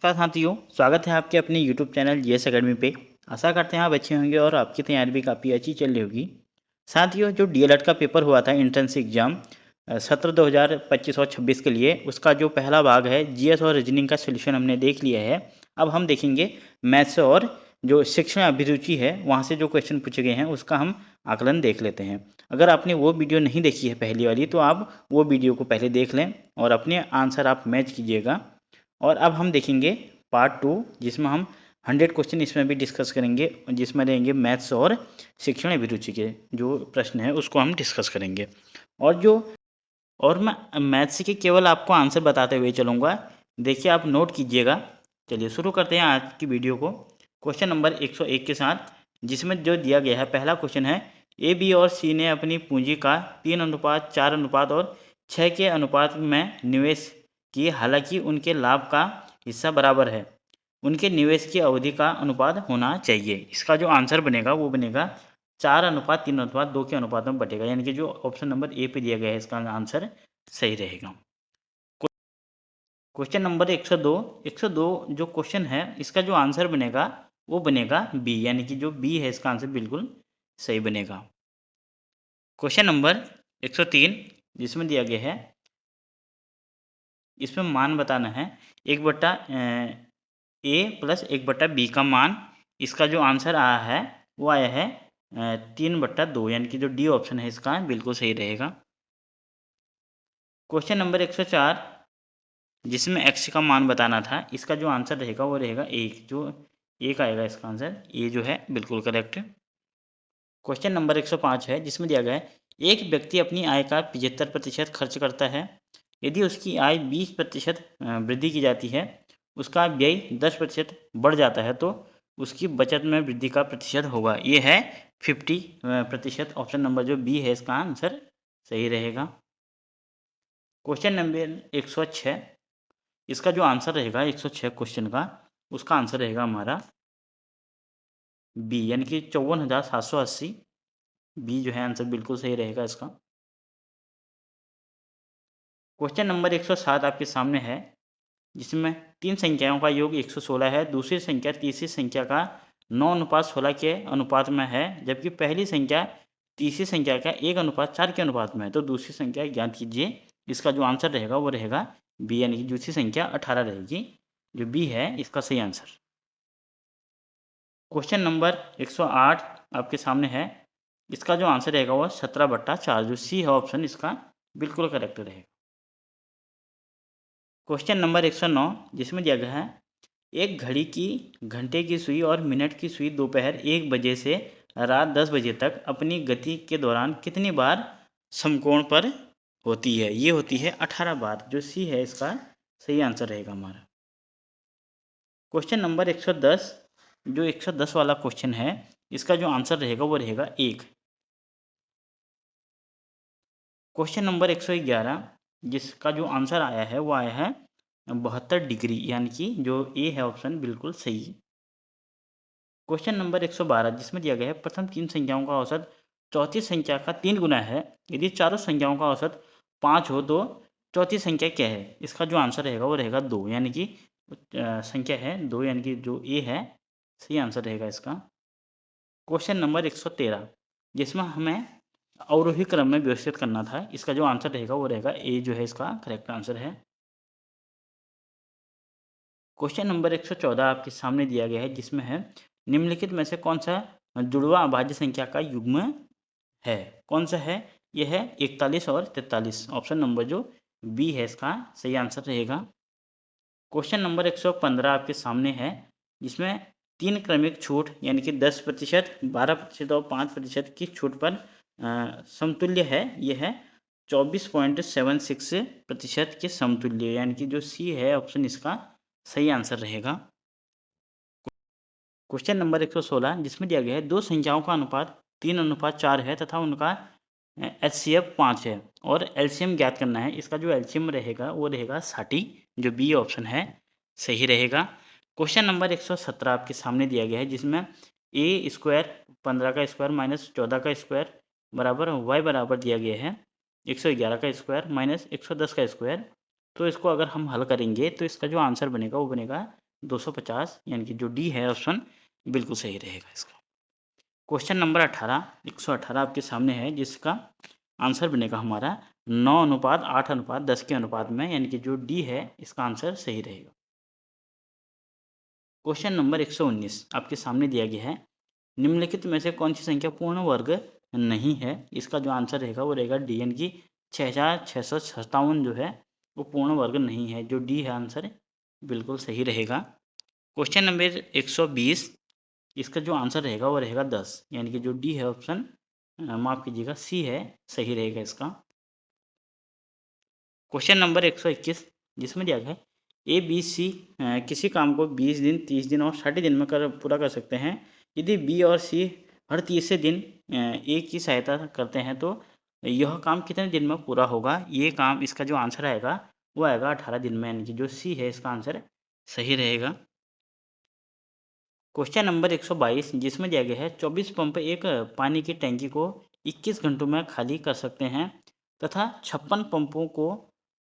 नमस्कार साथियों, स्वागत है आपके अपने YouTube चैनल जीएस एकेडमी पे। आशा करते हैं आप अच्छे होंगे और आपकी तैयारी भी काफ़ी अच्छी चल रही होगी। साथियों, जो डीएलएड का पेपर हुआ था एंट्रेंस एग्जाम सत्र 2025 और 26 के लिए, उसका जो पहला भाग है जीएस और रीजनिंग का सोल्यूशन हमने देख लिया है। अब हम देखेंगे मैथ्स और जो शिक्षण अभिरुचि है वहाँ से जो क्वेश्चन पूछे गए हैं उसका हम आकलन देख लेते हैं। अगर आपने वो वीडियो नहीं देखी है पहली वाली, तो आप वो वीडियो को पहले देख लें और अपने आंसर आप मैच कीजिएगा। और अब हम देखेंगे पार्ट 2, जिसमें हम 100 क्वेश्चन इसमें भी डिस्कस करेंगे, जिसमें रहेंगे मैथ्स और शिक्षण अभिरुचि के जो प्रश्न है उसको हम डिस्कस करेंगे। और मैं मैथ्स के केवल आपको आंसर बताते हुए चलूँगा, देखिए आप नोट कीजिएगा। चलिए शुरू करते हैं आज की वीडियो को क्वेश्चन नंबर 101 के साथ, जिसमें जो दिया गया है पहला क्वेश्चन है ए बी और सी ने अपनी पूंजी का 3:4 और 6 के अनुपात में निवेश किए, हालांकि उनके लाभ का हिस्सा बराबर है। उनके निवेश की अवधि का अनुपात होना चाहिए। इसका जो आंसर बनेगा वो बनेगा 4:3:2 के अनुपात में बटेगा, यानी कि जो ऑप्शन नंबर ए पे दिया गया है इसका आंसर सही रहेगा। क्वेश्चन नंबर 102 जो क्वेश्चन है इसका जो आंसर बनेगा वो बनेगा बी, यानी कि जो बी है इसका आंसर बिल्कुल सही बनेगा। क्वेश्चन नंबर 103 जिसमें दिया गया है, इसमें मान बताना है 1/a प्लस 1/b का मान। इसका जो आंसर आया है वो आया है 3/2, यानी कि जो डी ऑप्शन है इसका बिल्कुल सही रहेगा। क्वेश्चन नंबर 104 जिसमें x का मान बताना था, इसका जो आंसर रहेगा वो रहेगा 1, जो 1 आएगा इसका आंसर, ये जो है बिल्कुल करेक्ट। क्वेश्चन नंबर 105 है जिसमें दिया गया है एक व्यक्ति अपनी आय का 75% खर्च करता है। यदि उसकी आय 20% वृद्धि की जाती है, उसका व्यय 10% बढ़ जाता है, तो उसकी बचत में वृद्धि का प्रतिशत होगा। ये है 50%। ऑप्शन नंबर जो बी है इसका आंसर सही रहेगा। क्वेश्चन नंबर 106, इसका जो आंसर रहेगा 106 क्वेश्चन का, उसका आंसर रहेगा हमारा बी, यानी कि 54,780। बी जो है आंसर बिल्कुल सही रहेगा इसका। क्वेश्चन नंबर 107 आपके सामने है, जिसमें 3 संख्याओं का योग 116 है। दूसरी संख्या तीसरी संख्या का 9:16 के अनुपात में है, जबकि पहली संख्या तीसरी संख्या का 1:4 के अनुपात में है। तो दूसरी संख्या ज्ञात कीजिए। इसका जो आंसर रहेगा वो रहेगा बी, यानी कि दूसरी संख्या 18 रहेगी। जो बी है इसका सही आंसर। क्वेश्चन नंबर 108 आपके सामने है, इसका जो आंसर रहेगा वो 17/4, जो सी है ऑप्शन इसका बिल्कुल करेक्ट रहेगा। क्वेश्चन नंबर 109 जिसमें दिया गया है एक घड़ी की घंटे की सुई और मिनट की सुई दोपहर 1 बजे से रात 10 बजे तक अपनी गति के दौरान कितनी बार समकोण पर होती है। ये होती है 18 बार, जो सी है इसका सही आंसर रहेगा हमारा। क्वेश्चन नंबर 110 जो 110 वाला क्वेश्चन है, इसका जो आंसर रहेगा वो रहेगा 1। क्वेश्चन नंबर 111 जिसका जो आंसर आया है वो आया है 72 डिग्री, यानी कि जो ए है ऑप्शन बिल्कुल सही। क्वेश्चन नंबर 112 जिसमें दिया गया है प्रथम 3 संख्याओं का औसत चौथी संख्या का 3 गुना है। यदि चारों संख्याओं का औसत 5 हो तो चौथी संख्या क्या है। इसका जो आंसर रहेगा वो रहेगा 2, यानी कि संख्या है 2, यानी कि जो ए है सही आंसर रहेगा इसका। क्वेश्चन नंबर 113 जिसमें हमें अवरोही क्रम में व्यवस्थित करना था, इसका जो आंसर रहेगा वो रहेगा ए, जो है इसका करेक्ट आंसर है। क्वेश्चन नंबर 114 आपके सामने दिया गया है, जिसमें है निम्नलिखित में से कौन सा जुड़वा अभाज्य संख्या का युग्म है। कौन सा है, यह है 41 और 43। ऑप्शन नंबर जो बी है इसका सही आंसर रहेगा। क्वेश्चन नंबर 115 आपके सामने है, जिसमें 3 क्रमिक छूट यानी कि 10%, 12% और 5% की छूट पर समतुल्य है। यह है 24.76% के समतुल्य, यानी कि जो सी है ऑप्शन इसका सही आंसर रहेगा। क्वेश्चन नंबर 116 जिसमें दिया गया है दो संख्याओं का अनुपात 3:4 है तथा उनका एचसीएफ 5 है और एलसीएम ज्ञात करना है। इसका जो एलसीएम रहेगा वो रहेगा 60, जो बी ऑप्शन है सही रहेगा। क्वेश्चन नंबर 117 आपके सामने दिया गया है, जिसमें ए स्क्वायर 15 का स्क्वायर माइनस 14 का स्क्वायर बराबर वाई बराबर दिया गया है 111 का स्क्वायर माइनस 110 का स्क्वायर। तो इसको अगर हम हल करेंगे तो इसका जो आंसर बनेगा वो बनेगा 250, यानी कि जो डी है ऑप्शन बिल्कुल सही रहेगा इसका। क्वेश्चन नंबर 118 आपके सामने है, जिसका आंसर बनेगा हमारा 9:8:10 के अनुपात में, यानी कि जो डी है इसका आंसर सही रहेगा। क्वेश्चन नंबर 119 आपके सामने दिया गया है, निम्नलिखित में से कौन सी संख्या पूर्ण वर्ग नहीं है? इसका जो आंसर रहेगा वो रहेगा डी, यानी कि 6657 जो है वो पूर्ण वर्ग नहीं है। जो डी है आंसर बिल्कुल सही रहेगा। क्वेश्चन नंबर 120, इसका जो आंसर रहेगा वो रहेगा 10, यानी कि जो डी है ऑप्शन माफ कीजिएगा सी है, सही रहेगा इसका। क्वेश्चन नंबर 121, जिसमें दिया गया है ए बी सी किसी काम को 20 दिन, 30 दिन और 60 दिन में पूरा कर सकते हैं। यदि बी और सी हर तीसरे दिन ए की सहायता करते हैं तो यह काम कितने दिन में पूरा होगा? ये काम, इसका जो आंसर आएगा वो आएगा 18 दिन में, यानी कि जो सी है इसका आंसर सही रहेगा। क्वेश्चन नंबर 122, जिसमें दिया गया है 24 पंप एक पानी की टंकी को 21 घंटों में खाली कर सकते हैं तथा 56 पंपों को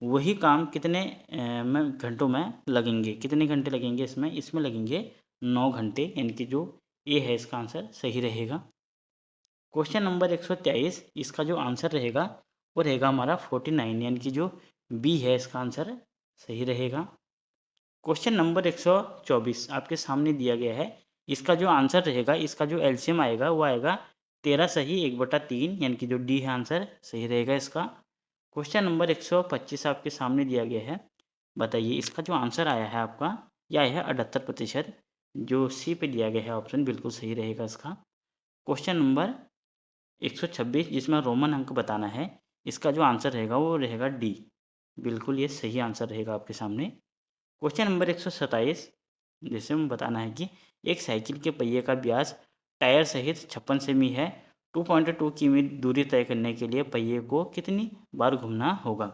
वही काम कितने घंटों में लगेंगे? कितने घंटे लगेंगे इसमें? इसमें लगेंगे 9 घंटे, यानी कि जो ए है इसका आंसर सही रहेगा। क्वेश्चन नंबर 123, इसका जो आंसर रहेगा वो रहेगा हमारा 49, यानी कि जो बी है इसका आंसर सही रहेगा। क्वेश्चन नंबर 124 आपके सामने दिया गया है, इसका जो आंसर रहेगा, इसका जो एलसीएम आएगा वो आएगा 13 सही 1/3, यानी कि जो डी है आंसर सही रहेगा इसका। क्वेश्चन नंबर 125 आपके सामने दिया गया है, बताइए इसका जो आंसर आया है आपका, यह आया है 78%, जो सी पे दिया गया है ऑप्शन बिल्कुल सही रहेगा इसका। क्वेश्चन नंबर 126, जिसमें रोमन अंक बताना है, इसका जो आंसर रहेगा वो रहेगा डी, बिल्कुल ये सही आंसर रहेगा आपके सामने। क्वेश्चन नंबर 127, जिसमें बताना है कि एक साइकिल के पहिए का व्यास टायर सहित 56 सेमी है। 2.2 किमी दूरी तय करने के लिए पहिए को कितनी बार घूमना होगा?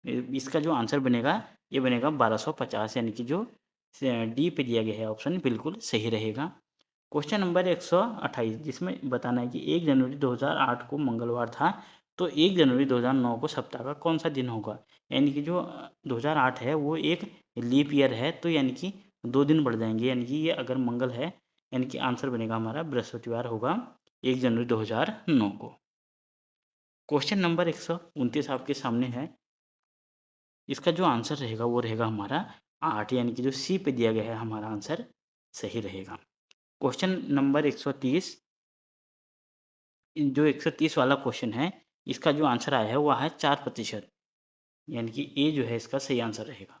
इसका जो आंसर बनेगा ये बनेगा 1250, यानी कि जो डी पे दिया गया है ऑप्शन बिल्कुल सही रहेगा। क्वेश्चन नंबर 128, जिसमें बताना है कि 1 जनवरी 2008 को मंगलवार था, तो 1 जनवरी 2009 को सप्ताह का कौन सा दिन होगा? यानी कि जो 2008 है वो एक लीप ईयर है, तो यानी कि 2 दिन बढ़ जाएंगे, यानी कि ये अगर मंगल है, यानी कि आंसर बनेगा हमारा बृहस्पतिवार होगा 1 जनवरी 2009 को। क्वेश्चन नंबर 129 आपके सामने है, इसका जो आंसर रहेगा वो रहेगा हमारा 8, यानी कि जो सी पे दिया गया है हमारा आंसर सही रहेगा। क्वेश्चन नंबर 130, जो 130 वाला क्वेश्चन है, इसका जो आंसर आया है वो है 4%, यानी कि ए जो है इसका सही आंसर रहेगा।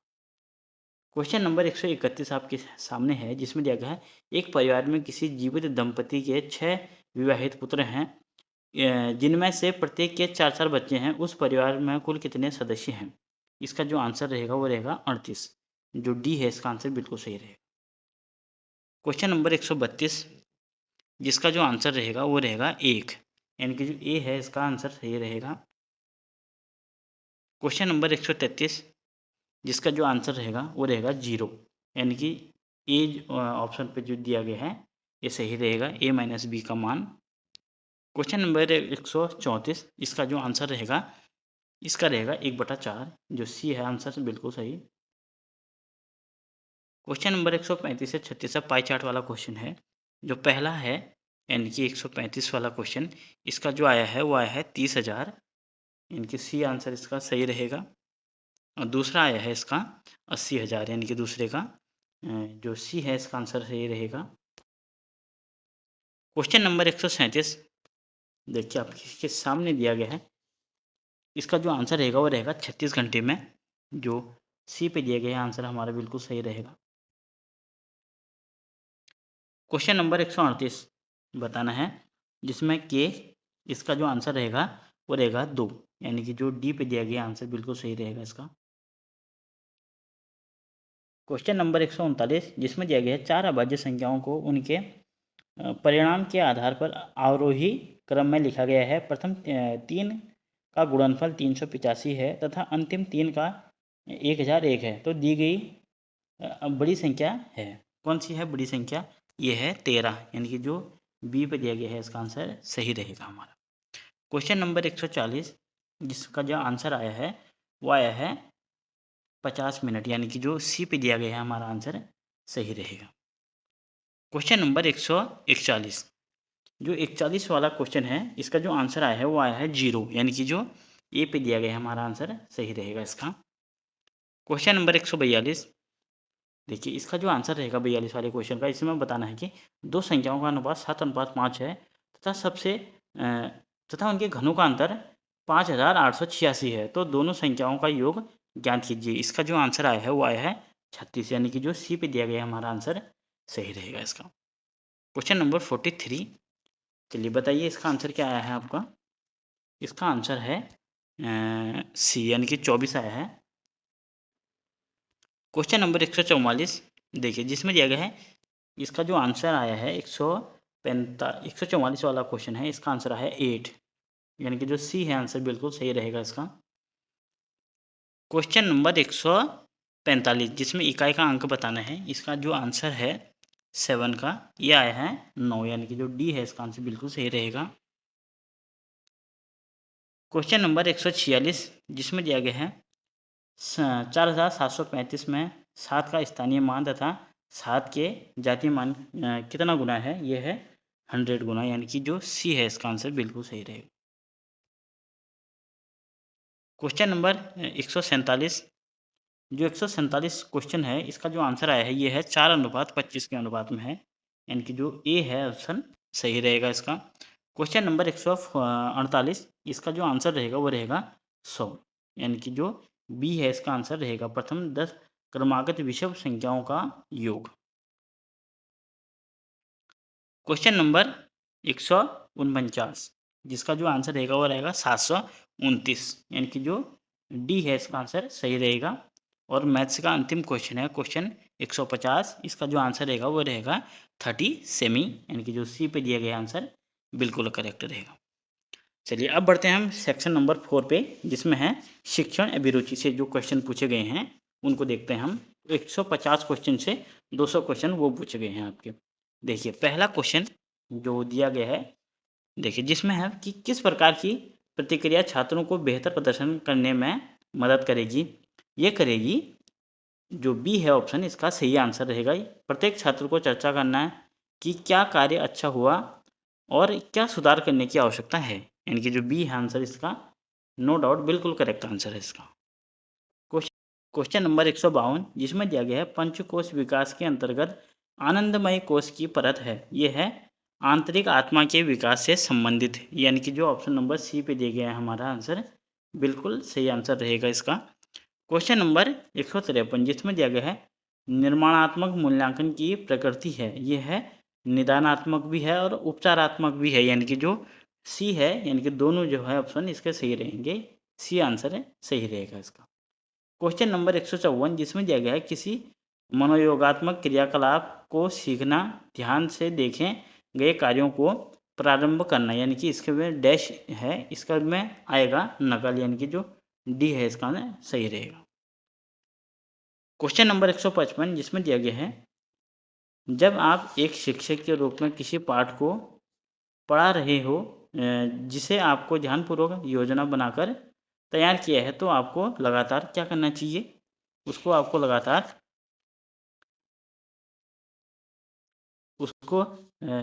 क्वेश्चन नंबर 131 आपके सामने है, जिसमें दिया गया है एक परिवार में किसी जीवित दंपति के 6 विवाहित पुत्र हैं, जिनमें से प्रत्येक के 4-4 बच्चे हैं। उस परिवार में कुल कितने सदस्य हैं? इसका जो आंसर रहेगा वो रहेगा 38, जो डी है इसका आंसर बिल्कुल सही रहेगा। क्वेश्चन नंबर 132, जिसका जो आंसर रहेगा वो रहेगा 1, यानी कि जो ए है इसका आंसर सही रहेगा। क्वेश्चन नंबर 133, जिसका जो आंसर रहेगा वो रहेगा 0, यानी कि ए ऑप्शन पे जो दिया गया है ये सही रहेगा, ए माइनस बी का मान। क्वेश्चन नंबर 134, इसका जो आंसर रहेगा इसका रहेगा 1/4, जो सी है आंसर बिल्कुल सही। क्वेश्चन नंबर 135 से 36 पाई चार्ट वाला क्वेश्चन है। जो पहला है यानी कि 135 वाला क्वेश्चन, इसका जो आया है वो आया है 30,000, यानी कि सी आंसर इसका सही रहेगा। और दूसरा आया है इसका 80,000, यानी कि दूसरे का जो सी है इसका आंसर सही रहेगा। क्वेश्चन नंबर 137, देखिए आपके सामने दिया गया है, इसका जो आंसर रहेगा वो रहेगा 36 घंटे में, जो सी पे दिया गया है आंसर हमारा बिल्कुल सही रहेगा। क्वेश्चन नंबर 138 बताना है, जिसमें के इसका जो आंसर रहेगा वो रहेगा 2, यानी कि जो डी पे दिया गया आंसर बिल्कुल सही रहेगा इसका। क्वेश्चन नंबर 139, जिसमें दिया गया है 4 अभाज्य संख्याओं को उनके परिणाम के आधार पर आरोही क्रम में लिखा गया है। प्रथम 3 का गुणनफल 385 है तथा अंतिम 3 का 1001 है, तो दी गई बड़ी संख्या है। कौन सी है बड़ी संख्या? ये है 13, यानी कि जो बी पे दिया गया है इसका आंसर सही रहेगा हमारा। क्वेश्चन नंबर 140, जिसका जो आंसर आया है वो आया है 50 मिनट, यानी कि जो सी पे दिया गया है हमारा आंसर सही रहेगा। क्वेश्चन नंबर 141, जो 41 वाला क्वेश्चन है इसका जो आंसर आया है वो आया है 0, यानी कि जो ए पे दिया गया है हमारा आंसर सही रहेगा इसका। क्वेश्चन नंबर 142, देखिए इसका जो आंसर रहेगा 42 वाले क्वेश्चन का, इसमें बताना है कि दो संख्याओं का अनुपात 7:5 है तथा तथा उनके घनों का अंतर 5886 है, तो दोनों संख्याओं का योग ज्ञात कीजिए। इसका जो आंसर आया है वो आया है 36, यानी कि जो सी पे दिया गया है हमारा आंसर सही रहेगा इसका। क्वेश्चन नंबर 43, चलिए बताइए इसका आंसर क्या आया है आपका। इसका आंसर है सी, यानी कि 24 आया है। क्वेश्चन नंबर 144, देखिए जिसमें दिया गया है इसका जो आंसर आया है 144 वाला क्वेश्चन है, इसका आंसर आया है 8, यानी कि जो सी है आंसर बिल्कुल सही रहेगा इसका। क्वेश्चन नंबर 145, जिसमें इकाई का अंक बताना है, इसका जो आंसर है 7 का, ये आया है 9, यानी कि जो डी है इसका आंसर बिल्कुल सही रहेगा। क्वेश्चन नंबर 146, जिसमें दिया गया है 4735 में 7 का स्थानीय मान तथा 7 के जातीय मान कितना गुना है, ये है 100 गुना, यानी कि जो सी है इसका आंसर बिल्कुल सही रहेगा। क्वेश्चन नंबर 147, जो 147 क्वेश्चन है इसका जो आंसर आया है ये है 4:25 के अनुपात में है, यानी कि जो ए है ऑप्शन सही रहेगा इसका। क्वेश्चन नंबर 148, इसका जो आंसर रहेगा वो रहेगा 100, यानी कि जो बी है इसका आंसर रहेगा प्रथम 10 क्रमागत विषम संख्याओं का योग। क्वेश्चन नंबर 149, जिसका जो आंसर रहेगा वो रहेगा 729, यानी कि जो डी है इसका आंसर सही रहेगा। और मैथ्स का अंतिम क्वेश्चन है क्वेश्चन 150, इसका जो आंसर रहेगा वो रहेगा 30 सेमी, यानी कि जो सी पे दिया गया आंसर बिल्कुल करेक्ट रहेगा। चलिए अब बढ़ते हैं हम सेक्शन नंबर 4 पे, जिसमें है शिक्षण अभिरुचि से जो क्वेश्चन पूछे गए हैं उनको देखते हैं हम। 150 क्वेश्चन से 200 क्वेश्चन वो पूछे गए हैं आपके। देखिए पहला क्वेश्चन जो दिया गया है, देखिए जिसमें है कि किस प्रकार की प्रतिक्रिया छात्रों को बेहतर प्रदर्शन करने में मदद करेगी। ये करेगी, जो बी है ऑप्शन इसका सही आंसर रहेगा। प्रत्येक छात्र को चर्चा करना है कि क्या कार्य अच्छा हुआ और क्या सुधार करने की आवश्यकता है, यानी कि जो बी है आंसर इसका नो डाउट बिल्कुल करेक्ट आंसर है इसका। क्वेश्चन नंबर 152, जिसमें दिया गया है पंचकोश विकास के अंतर्गत आनंदमय कोश की परत है, ये है आंतरिक आत्मा के विकास से संबंधित, यानी कि जो ऑप्शन नंबर सी पे दिया गया है हमारा आंसर बिल्कुल सही आंसर रहेगा इसका। क्वेश्चन नंबर 153, जिसमें दिया गया है निर्माणात्मक मूल्यांकन की प्रकृति है, ये है निदानात्मक भी है और उपचारात्मक भी है, यानी कि जो सी है, यानी कि दोनों जो है ऑप्शन इसके सही रहेंगे, सी आंसर है सही रहेगा इसका। क्वेश्चन नंबर 154, जिसमें दिया गया है किसी मनोयोगात्मक क्रियाकलाप को सीखना, ध्यान से देखें गए कार्यों को प्रारंभ करना, यानी कि इसके में डैश है, इसका में आएगा नकल, यानी कि जो डी है इसका में सही रहेगा। क्वेश्चन नंबर 155, जिसमें दिया गया है जब आप एक शिक्षक के रूप में किसी पाठ को पढ़ा रहे हो जिसे आपको ध्यानपूर्वक योजना बनाकर तैयार किया है, तो आपको लगातार क्या करना चाहिए, उसको आपको लगातार उसको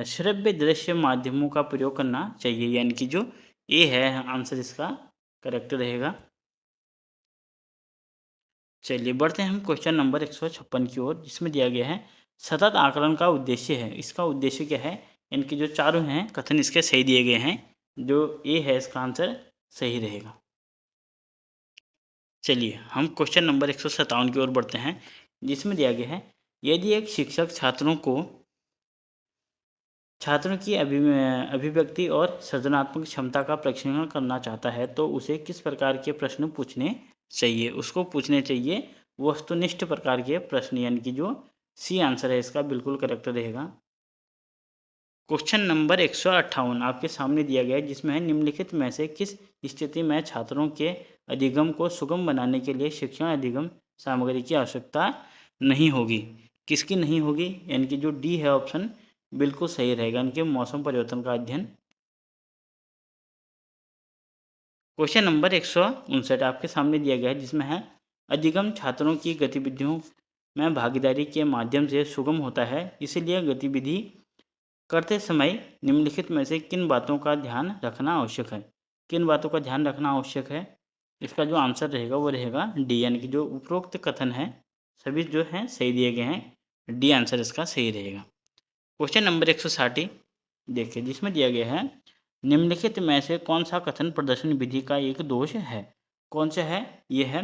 श्रव्य दृश्य माध्यमों का प्रयोग करना चाहिए, यानी कि जो ए है आंसर इसका करेक्ट रहेगा। चलिए बढ़ते हैं हम क्वेश्चन नंबर 156 की ओर, जिसमें दिया गया है सतत आकलन का उद्देश्य है, इसका उद्देश्य क्या है, इनके जो चारों हैं कथन इसके सही दिए गए हैं, जो ए है इसका आंसर सही रहेगा। चलिए हम क्वेश्चन नंबर 157 की ओर बढ़ते हैं, जिसमें दिया गया है यदि एक शिक्षक छात्रों की अभिव्यक्ति और सृजनात्मक क्षमता का परीक्षण करना चाहता है, तो उसे किस प्रकार के प्रश्न पूछने चाहिए, उसको पूछने चाहिए वस्तुनिष्ठ प्रकार के प्रश्न, यानी कि जो सी आंसर है इसका बिल्कुल करेक्ट रहेगा। क्वेश्चन नंबर 158 आपके सामने दिया गया है, जिसमें है निम्नलिखित में से किस स्थिति में छात्रों के अधिगम को सुगम बनाने के लिए शिक्षण अधिगम सामग्री की आवश्यकता नहीं होगी, किसकी नहीं होगी, यानी कि जो डी है ऑप्शन बिल्कुल सही रहेगा, इनके मौसम परिवर्तन का अध्ययन। क्वेश्चन नंबर 159 आपके सामने दिया गया है, जिसमें है अधिगम छात्रों की गतिविधियों में भागीदारी के माध्यम से सुगम होता है। इसलिए गतिविधि करते समय निम्नलिखित में से किन बातों का ध्यान रखना आवश्यक है? किन बातों का ध्यान रखना आवश्यक है? इसका जो आंसर रहेगा वो रहेगा डी, यानी कि जो उपरोक्त कथन है सभी जो हैं सही दिए गए हैं। डी आंसर इसका सही रहेगा। क्वेश्चन नंबर 160 देखिए, जिसमें दिया गया है निम्नलिखित में से कौन सा कथन प्रदर्शन विधि का एक दोष है? कौन सा है? यह है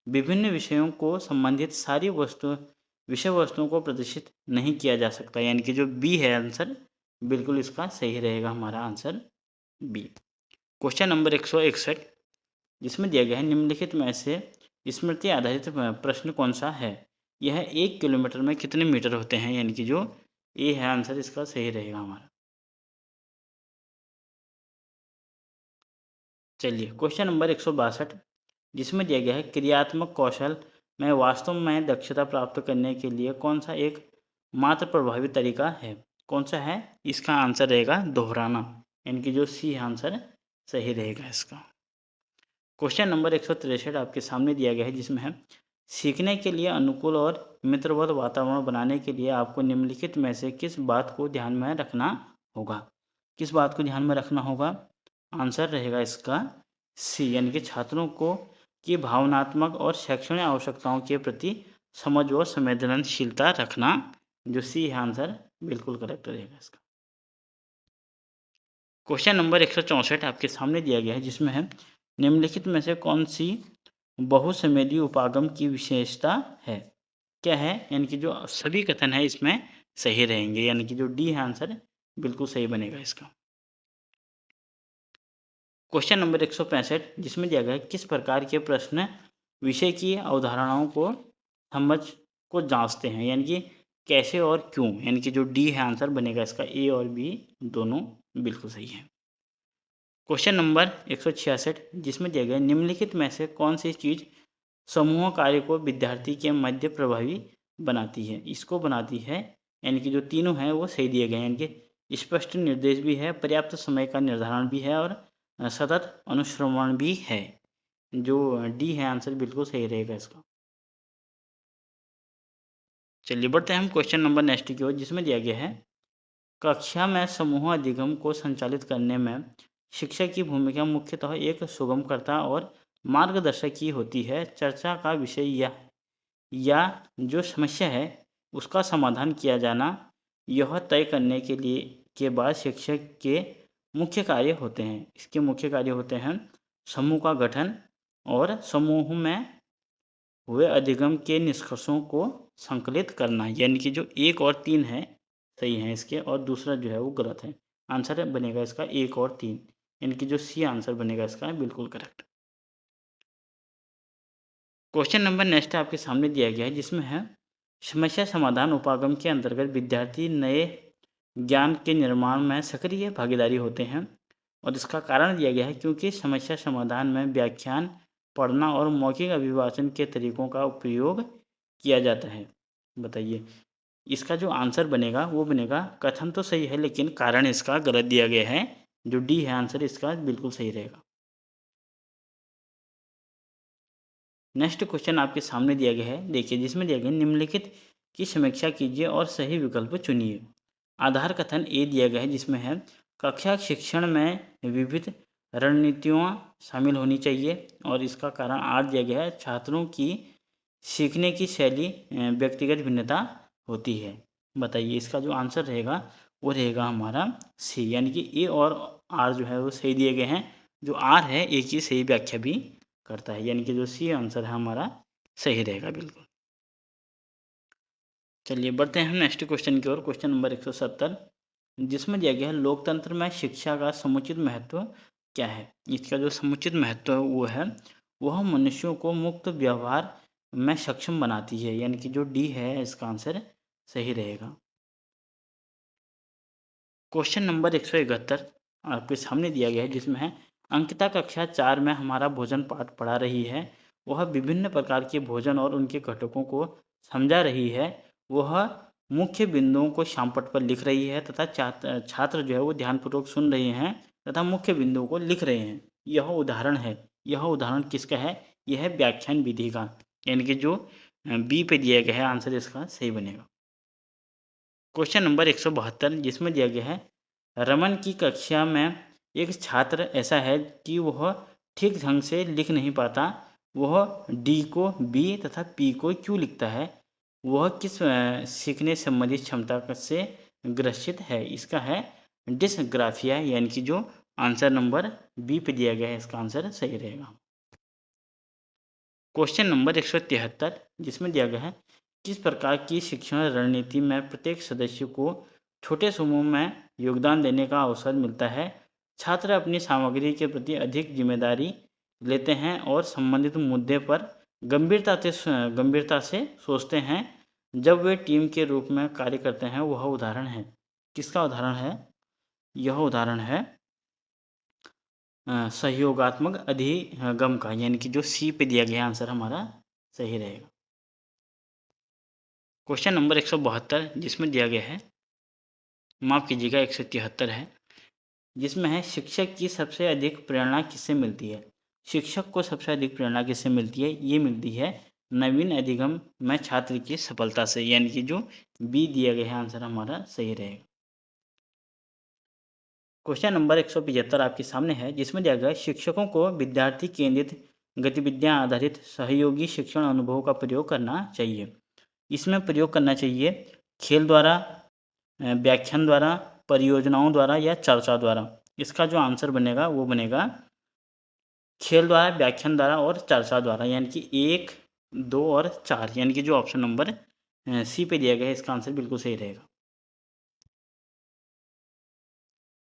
विभिन्न विषयों को संबंधित सारी विषय वस्तुओं को प्रदर्शित नहीं किया जा सकता, यानी कि जो बी है आंसर बिल्कुल इसका सही रहेगा हमारा आंसर बी। क्वेश्चन नंबर 161 जिसमें दिया गया है निम्नलिखित में से स्मृति आधारित प्रश्न कौन सा है? यह 1 किलोमीटर में कितने मीटर होते हैं, यानी कि जो ए है आंसर इसका सही रहेगा हमारा। चलिए क्वेश्चन नंबर 162 जिसमें दिया गया है क्रियात्मक कौशल में वास्तव में दक्षता प्राप्त करने के लिए कौन सा एक मात्र प्रभावी तरीका है? कौन सा है? इसका आंसर रहेगा दोहराना, यानी कि जो सी आंसर सही रहेगा इसका। क्वेश्चन नंबर 163 आपके सामने दिया गया है जिसमें है सीखने के लिए अनुकूल और मित्रवत वातावरण बनाने के लिए आपको निम्नलिखित में से किस बात को ध्यान में रखना होगा? किस बात को ध्यान में रखना होगा? आंसर रहेगा इसका सी, यानी कि छात्रों को की भावनात्मक और शैक्षणिक आवश्यकताओं के प्रति समझ और संवेदनशीलता रखना। जो सी है आंसर बिल्कुल करेक्ट रहेगा इसका। क्वेश्चन नंबर 164 आपके सामने दिया गया है जिसमें है निम्नलिखित में से कौन सी बहुसंवेदी उपागम की विशेषता है? क्या है? यानी कि जो सभी कथन है इसमें सही रहेंगे, यानी कि जो डी है आंसर बिल्कुल सही बनेगा इसका। क्वेश्चन नंबर 165 जिसमें दिया गया है किस प्रकार के प्रश्न विषय की अवधारणाओं को समझ को जांचते हैं, यानी कि कैसे और क्यों, यानी कि जो डी है आंसर बनेगा इसका। ए और बी दोनों बिल्कुल सही है। क्वेश्चन नंबर 166 जिसमें दिया गया निम्नलिखित में से कौन सी चीज समूह कार्य को विद्यार्थी के मध्य प्रभावी बनाती है? इसको बनाती है, यानी कि जो तीनों हैं वो सही दिए गए हैं, यानी कि स्पष्ट निर्देश भी है, पर्याप्त समय का निर्धारण भी है और सतत अनुश्रवण भी है। जो डी है आंसर बिल्कुल सही रहेगा इसका। चलिए बढ़ते हैं हम क्वेश्चन नंबर नेक्स्ट की ओर जिसमें दिया गया है कक्षा में समूह अधिगम को संचालित करने में शिक्षक की भूमिका मुख्यतः एक सुगमकर्ता और मार्गदर्शक की होती है। चर्चा का विषय या जो समस्या है उसका समाधान किया जाना यह तय करने के लिए के बाद शिक्षक के मुख्य कार्य होते हैं। इसके मुख्य कार्य होते हैं समूह का गठन और समूह में हुए अधिगम के निष्कर्षों को संकलित करना, यानी कि जो 1 और 3 है सही है इसके और दूसरा जो है वो गलत है। आंसर बनेगा इसका 1 और 3, यानी कि जो सी आंसर बनेगा इसका बिल्कुल करेक्ट। क्वेश्चन नंबर नेक्स्ट आपके सामने दिया गया है जिसमें है समस्या समाधान उपागम के अंतर्गत विद्यार्थी नए ज्ञान के निर्माण में सक्रिय भागीदारी होते हैं और इसका कारण दिया गया है क्योंकि समस्या समाधान में व्याख्यान पढ़ना और मौखिक अभिभाषण के तरीकों का उपयोग किया जाता है। बताइए इसका जो आंसर बनेगा वो बनेगा कथन तो सही है लेकिन कारण इसका गलत दिया गया है। जो डी है आंसर इसका बिल्कुल सही रहेगा। नेक्स्ट क्वेश्चन आपके सामने दिया गया है, देखिए जिसमें दिया गया निम्नलिखित की समीक्षा कीजिए और सही विकल्प चुनिए। आधार कथन ए दिया गया है जिसमें है कक्षा शिक्षण में विविध रणनीतियों शामिल होनी चाहिए और इसका कारण आर दिया गया है छात्रों की सीखने की शैली व्यक्तिगत भिन्नता होती है। बताइए इसका जो आंसर रहेगा वो रहेगा हमारा सी, यानी कि ए और आर जो है वो सही दिए गए हैं। जो आर है ए की सही व्याख्या भी करता है, यानी कि जो सी आंसर है हमारा सही रहेगा बिल्कुल। चलिए बढ़ते हैं हम नेक्स्ट क्वेश्चन की ओर। क्वेश्चन नंबर 170 जिसमें दिया गया है लोकतंत्र में शिक्षा का समुचित महत्व क्या है? इसका जो समुचित महत्व वो है वह मनुष्यों को मुक्त व्यवहार में सक्षम बनाती है, यानी कि जो डी है इसका आंसर सही रहेगा। क्वेश्चन नंबर 171 आपके सामने दिया गया है जिसमें है अंकिता कक्षा 4 में हमारा भोजन पाठ पढ़ा रही है। वह विभिन्न प्रकार के भोजन और उनके घटकों को समझा रही है। वह मुख्य बिंदुओं को श्यामपट्ट पर लिख रही है तथा छात्र जो है वो ध्यानपूर्वक सुन रहे हैं तथा मुख्य बिंदुओं को लिख रहे हैं। यह उदाहरण है। यह उदाहरण किसका है? यह है व्याख्यान विधि का, यानी कि जो बी पे दिया गया है, आंसर इसका सही बनेगा। क्वेश्चन नंबर 172 जिसमें दिया गया है रमन की कक्षा में एक छात्र ऐसा है कि वह ठीक ढंग से लिख नहीं पाता, वह डी को बी तथा पी को क्यों लिखता है, वह किस सीखने संबंधित क्षमता से ग्रसित है। इसका है डिसग्राफिया, यानी कि जो आंसर नंबर बी पे दिया गया है इसका आंसर सही रहेगा। क्वेश्चन नंबर 173 जिसमें दिया गया है किस प्रकार की शिक्षण रणनीति में प्रत्येक सदस्य को छोटे समूह में योगदान देने का अवसर मिलता है, छात्र अपनी सामग्री के प्रति अधिक जिम्मेदारी लेते हैं और संबंधित मुद्दे पर गंभीरता से सोचते हैं, जब वे टीम के रूप में कार्य करते हैं। वह उदाहरण है, किसका उदाहरण है, यह उदाहरण है सहयोगात्मक अधिगम का, यानी कि जो सी पे दिया गया आंसर हमारा सही रहेगा। क्वेश्चन नंबर 172 जिसमें दिया गया है, माफ कीजिएगा 173 है, जिसमें है शिक्षक की सबसे अधिक प्रेरणा किससे मिलती है। शिक्षक को सबसे अधिक प्रेरणा किससे मिलती है, ये मिलती है नवीन अधिगम में छात्र की सफलता से, यानी कि जो बी दिया गया है आंसर हमारा सही रहेगा। क्वेश्चन नंबर 175 आपके सामने है, जिसमें दिया गया शिक्षकों को विद्यार्थी केंद्रित गतिविधियां आधारित सहयोगी शिक्षण अनुभव का प्रयोग करना चाहिए। इसमें प्रयोग करना चाहिए खेल द्वारा, व्याख्यान द्वारा, परियोजनाओं द्वारा या चर्चा द्वारा। इसका जो आंसर बनेगा वो बनेगा खेल द्वारा, व्याख्यान द्वारा और चर्चा द्वारा, यानी कि 1, 2 और 4, यानी कि जो ऑप्शन नंबर सी पे दिया गया है इसका आंसर बिल्कुल सही रहेगा।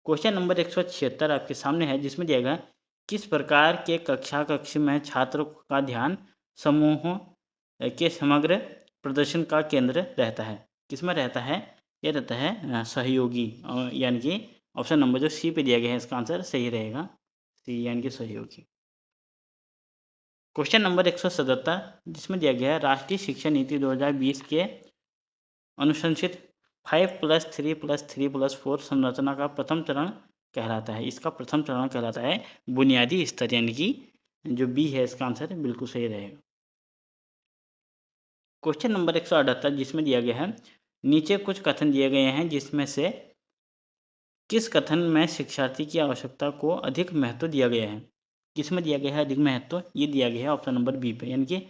क्वेश्चन नंबर 176 आपके सामने है, जिसमें दिया गया किस प्रकार के कक्ष में छात्र का ध्यान समूहों के समग्र प्रदर्शन का केंद्र रहता है। किसमें रहता है, यह रहता है सहयोगी, यानी कि ऑप्शन नंबर जो सी पे दिया गया है इसका आंसर सही रहेगा, सी यानी कि सहयोगी। क्वेश्चन नंबर 177 जिसमें दिया गया है राष्ट्रीय शिक्षा नीति 2020 के अनुशंसित 5+3+3+4 संरचना का प्रथम चरण कहलाता है। इसका प्रथम चरण कहलाता है बुनियादी स्तर, यानी कि जो बी है इसका आंसर बिल्कुल सही रहेगा। क्वेश्चन नंबर 178 जिसमें दिया गया है नीचे कुछ कथन दिए गए हैं, जिसमें से किस कथन में शिक्षार्थी की आवश्यकता को अधिक महत्व दिया गया है। किसमें दिया गया है अधिक महत्व, ये दिया गया है ऑप्शन नंबर बी पे, यानी कि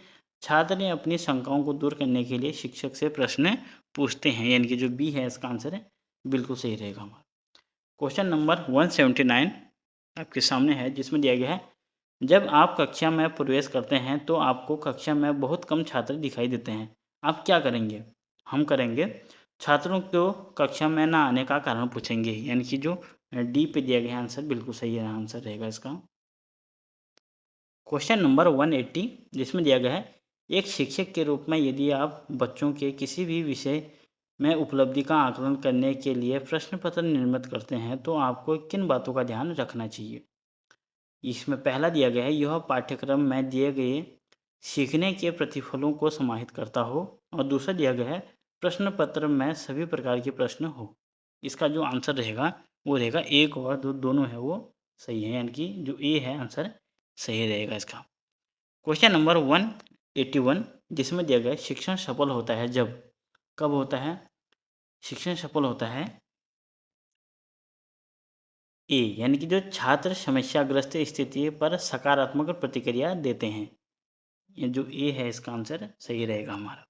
छात्र ने अपनी शंकाओं को दूर करने के लिए शिक्षक से प्रश्न पूछते हैं, यानी कि जो बी है इसका आंसर है बिल्कुल सही रहेगा हमारा। क्वेश्चन नंबर 179 आपके सामने है, जिसमें दिया गया है जब आप कक्षा में प्रवेश करते हैं तो आपको कक्षा में बहुत कम छात्र दिखाई देते हैं, आप क्या करेंगे। हम करेंगे छात्रों को कक्षा में ना आने का कारण पूछेंगे, यानी कि जो डी पे दिया गया आंसर बिल्कुल सही आंसर रहेगा इसका। क्वेश्चन नंबर 180 जिसमें दिया गया है एक शिक्षक के रूप में यदि आप बच्चों के किसी भी विषय में उपलब्धि का आकलन करने के लिए प्रश्न पत्र निर्मित करते हैं तो आपको किन बातों का ध्यान रखना चाहिए। इसमें पहला दिया गया है यह पाठ्यक्रम में दिए गए सीखने के प्रतिफलों को समाहित करता हो, और दूसरा दिया गया है प्रश्न पत्र में सभी प्रकार के प्रश्न हो। इसका जो आंसर रहेगा वो रहेगा एक और दो दोनों है वो सही है, यानी कि जो ए है आंसर सही रहेगा इसका। क्वेश्चन नंबर 181 जिसमें दिया गया शिक्षण सफल होता है जब, कब होता है, शिक्षण सफल होता है ए, यानी कि जो छात्र समस्याग्रस्त स्थिति पर सकारात्मक प्रतिक्रिया देते हैं, ये जो ए है इसका आंसर सही रहेगा हमारा।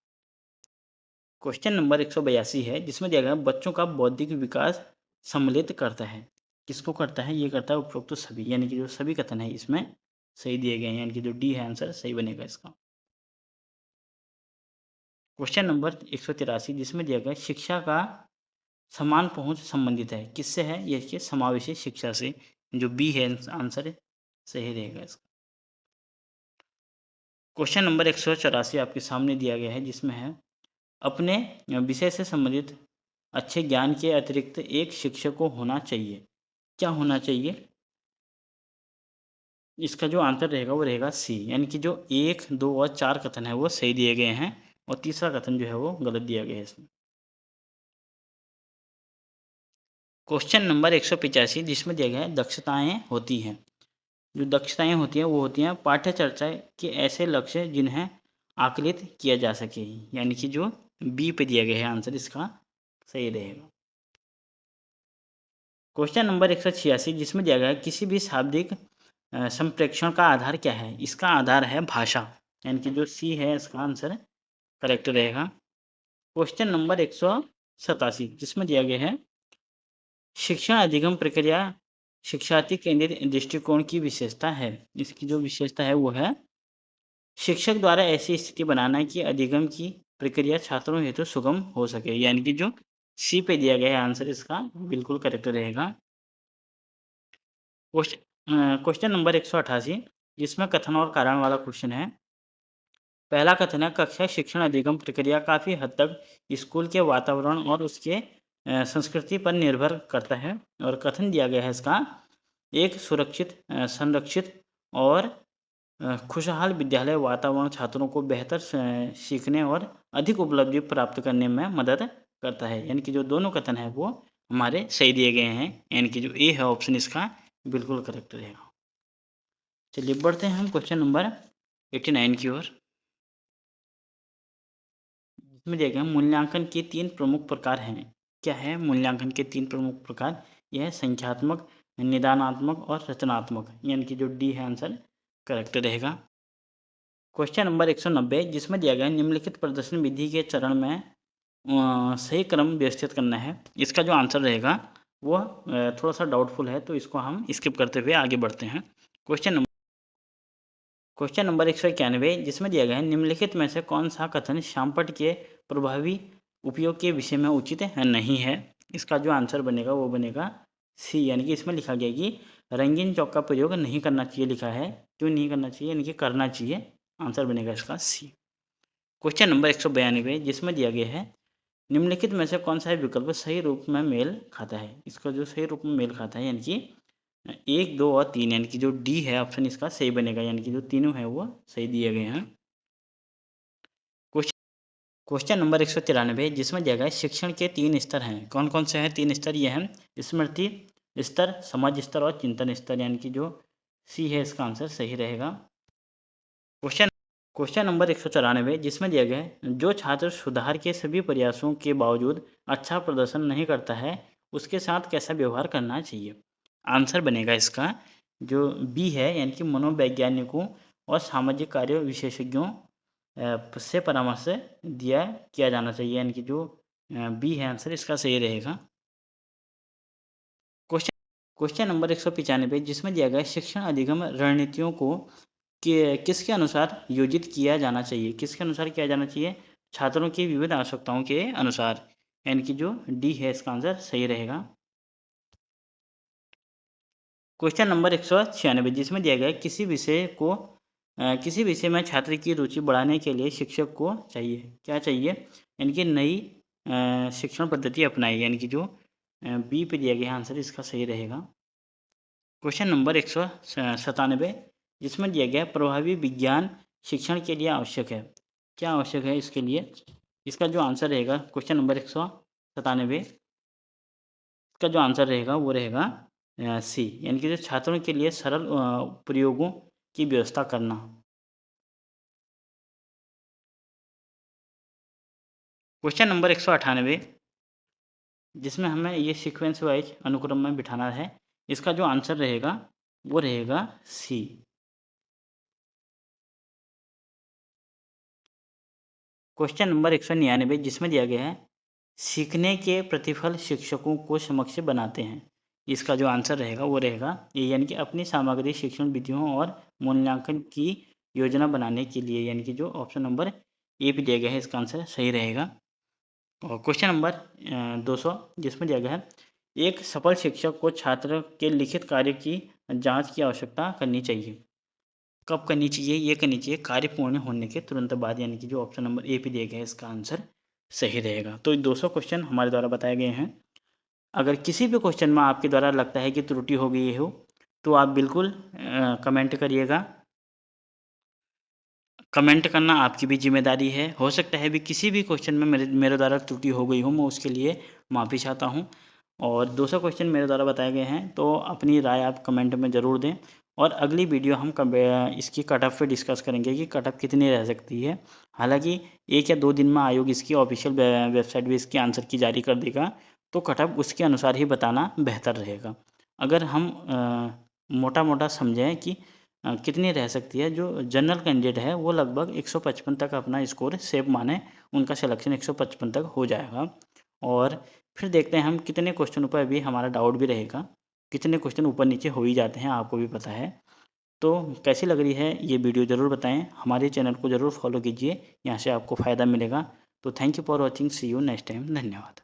क्वेश्चन नंबर 182 है, जिसमें दिया गया बच्चों का बौद्धिक विकास सम्मिलित करता है। किसको करता है, ये करता है उपरोक्त सभी, यानी कि जो सभी कथन है इसमें सही दिए गए हैं, यानी कि जो डी है आंसर सही बनेगा इसका। क्वेश्चन नंबर 183 जिसमें दिया गया शिक्षा का समान पहुंच संबंधित है, किससे है, ये कि समावेशी शिक्षा से, जो बी है आंसर सही रहेगा इसका। क्वेश्चन नंबर 184 आपके सामने दिया गया है, जिसमें है अपने विषय से संबंधित अच्छे ज्ञान के अतिरिक्त एक शिक्षक को होना चाहिए, क्या होना चाहिए। इसका जो आंसर रहेगा वो रहेगा सी, यानी कि जो 1, 2 और 4 कथन है वो सही दिए गए हैं और तीसरा कथन जो है वो गलत दिया गया है इसमें। क्वेश्चन नंबर 185 जिसमें दिया गया है दक्षताएं होती हैं, जो दक्षताएं होती हैं वो होती हैं पाठ्य चर्चा के ऐसे लक्ष्य जिन्हें आकलित किया जा सके, यानी कि जो बी पे दिया गया है आंसर इसका सही रहेगा। क्वेश्चन नंबर 186 जिसमें दिया गया है किसी भी शाब्दिक संप्रेक्षण का आधार क्या है? इसका आधार है भाषा, यानी कि जो सी है इसका आंसर करेक्ट रहेगा। क्वेश्चन नंबर 187 जिसमें दिया गया है शिक्षण अधिगम प्रक्रिया शिक्षार्थी केंद्रित दृष्टिकोण की विशेषता है। इसकी जो विशेषता है वो है शिक्षक द्वारा ऐसी स्थिति बनाना कि अधिगम की प्रक्रिया छात्रों हेतु सुगम हो सके, यानी कि जो सी पे दिया गया है आंसर इसका बिल्कुल करेक्ट रहेगा। क्वेश्चन नंबर 188 जिसमें कथन और कारण वाला क्वेश्चन है। पहला कथन है कक्षा शिक्षण अधिगम प्रक्रिया काफ़ी हद तक स्कूल के वातावरण और उसके संस्कृति पर निर्भर करता है। और कथन दिया गया है इसका एक सुरक्षित संरक्षित और खुशहाल विद्यालय वातावरण छात्रों को बेहतर सीखने और अधिक उपलब्धि प्राप्त करने में मदद करता है, यानी कि जो दोनों कथन है वो हमारे सही दिए गए हैं, यानी कि जो ए है ऑप्शन इसका बिल्कुल करेक्ट रहेगा। चलिए बढ़ते हैं हम क्वेश्चन नंबर 89 की ओर। इसमें दिया गया मूल्यांकन के 3 प्रमुख प्रकार हैं। क्या है मूल्यांकन के 3 प्रमुख प्रकार? यह है संख्यात्मक, निदानात्मक और रचनात्मक, यानी कि जो डी है आंसर करेक्ट रहेगा। क्वेश्चन नंबर 190 जिसमें दिया गया निम्नलिखित प्रदर्शन विधि के चरण में सही क्रम व्यवस्थित करना है। इसका जो आंसर रहेगा वो थोड़ा सा डाउटफुल है, तो इसको हम स्किप करते हुए आगे बढ़ते हैं। क्वेश्चन नंबर 191 जिसमें दिया गया है निम्नलिखित में से कौन सा कथन श्यामपट्ट के प्रभावी उपयोग के विषय में उचित नहीं है? इसका जो आंसर बनेगा वो बनेगा सी, यानी कि इसमें लिखा गया कि रंगीन चौक का प्रयोग नहीं करना चाहिए लिखा है। क्यों नहीं करना चाहिए, यानी कि करना चाहिए। आंसर बनेगा इसका सी। क्वेश्चन नंबर 192 जिसमें दिया गया है निम्नलिखित में से कौन सा विकल्प सही रूप में मेल खाता है? इसका जो सही रूप में मेल खाता है, यानी कि 1, 2 और 3, यानी कि जो डी है ऑप्शन इसका सही बनेगा, यानी कि जो तीनों है वो सही दिए गए हैं। क्वेश्चन नंबर 193 जिसमें दिया गया है शिक्षण के 3 स्तर हैं। कौन कौन से हैं 3 स्तर? ये हैं स्मृति स्तर, समझ स्तर और चिंतन स्तर, यानी कि जो सी है इसका आंसर सही रहेगा। क्वेश्चन नंबर 194 जिसमें दिया गया है जो छात्र सुधार के सभी प्रयासों के बावजूद अच्छा प्रदर्शन नहीं करता है उसके साथ कैसा व्यवहार करना चाहिए? आंसर बनेगा इसका जो बी है, यानी कि मनोवैज्ञानिकों और सामाजिक कार्य विशेषज्ञों से परामर्श किया जाना चाहिए, यानी कि जो बी है आंसर इसका सही रहेगा। क्वेश्चन नंबर 195 जिसमें दिया गया शिक्षण अधिगम रणनीतियों को किसके अनुसार योजित किया जाना चाहिए? किसके अनुसार किया जाना चाहिए? छात्रों की विविध आवश्यकताओं के अनुसार, यानी कि जो डी है इसका आंसर सही रहेगा। क्वेश्चन नंबर 196 जिसमें दिया गया किसी विषय में छात्र की रुचि बढ़ाने के लिए शिक्षक को चाहिए क्या चाहिए? यानी कि नई शिक्षण पद्धति अपनाई, यानी कि जो बी पे दिया गया आंसर इसका सही रहेगा। क्वेश्चन नंबर 197 जिसमें दिया गया प्रभावी विज्ञान शिक्षण के लिए आवश्यक है। क्या आवश्यक है इसके लिए? इसका जो आंसर रहेगा क्वेश्चन नंबर 197 इसका जो आंसर रहेगा वो रहेगा सी, यानी कि जो छात्रों के लिए सरल प्रयोगों की व्यवस्था करना। क्वेश्चन नंबर 198 जिसमें हमें ये सीक्वेंस वाइज अनुक्रम में बिठाना है। इसका जो आंसर रहेगा वो रहेगा सी। क्वेश्चन नंबर 199 जिसमें दिया गया है सीखने के प्रतिफल शिक्षकों को समक्ष बनाते हैं। इसका जो आंसर रहेगा वो रहेगा ये, यानी कि अपनी सामग्री शिक्षण विधियों और मूल्यांकन की योजना बनाने के लिए, यानी कि जो ऑप्शन नंबर ए पे दिया गया है इसका आंसर सही रहेगा। और क्वेश्चन नंबर 200 जिसमें दिया गया है एक सफल शिक्षक को छात्र के लिखित कार्य की जांच की आवश्यकता करनी चाहिए। कब करनी चाहिए? ये करनी चाहिए कार्य पूर्ण होने के तुरंत बाद, यानी कि जो ऑप्शन नंबर ए पे दिया गया है इसका आंसर सही रहेगा। तो 200 क्वेश्चन हमारे द्वारा बताए गए हैं। अगर किसी भी क्वेश्चन में आपके द्वारा लगता है कि त्रुटि हो गई हो तो आप बिल्कुल कमेंट करिएगा। कमेंट करना आपकी भी जिम्मेदारी है। हो सकता है भी किसी भी क्वेश्चन में मेरे द्वारा त्रुटि हो गई हो, मैं उसके लिए माफ़ी चाहता हूँ। और 200 क्वेश्चन मेरे द्वारा बताए गए हैं, तो अपनी राय आप कमेंट में ज़रूर दें। और अगली वीडियो हम इसकी कट ऑफ पे डिस्कस करेंगे कि कट ऑफ कितनी रह सकती है। हालांकि 1 या 2 दिन में आयोग इसकी ऑफिशियल वेबसाइट भी इसके आंसर की जारी कर देगा, तो कट ऑफ उसके अनुसार ही बताना बेहतर रहेगा। अगर हम मोटा मोटा समझें कि कितनी रह सकती है, जो जनरल कैंडिडेट है वो लगभग 155 तक अपना स्कोर सेफ माने, उनका सिलेक्शन 155 तक हो जाएगा। और फिर देखते हैं हम कितने क्वेश्चन पर अभी हमारा डाउट भी रहेगा, कितने क्वेश्चन ऊपर नीचे हो ही जाते हैं, आपको भी पता है। तो कैसी लग रही है ये वीडियो ज़रूर बताएं, हमारे चैनल को ज़रूर फॉलो कीजिए, यहाँ से आपको फ़ायदा मिलेगा। तो thank you for watching, see you next time, धन्यवाद।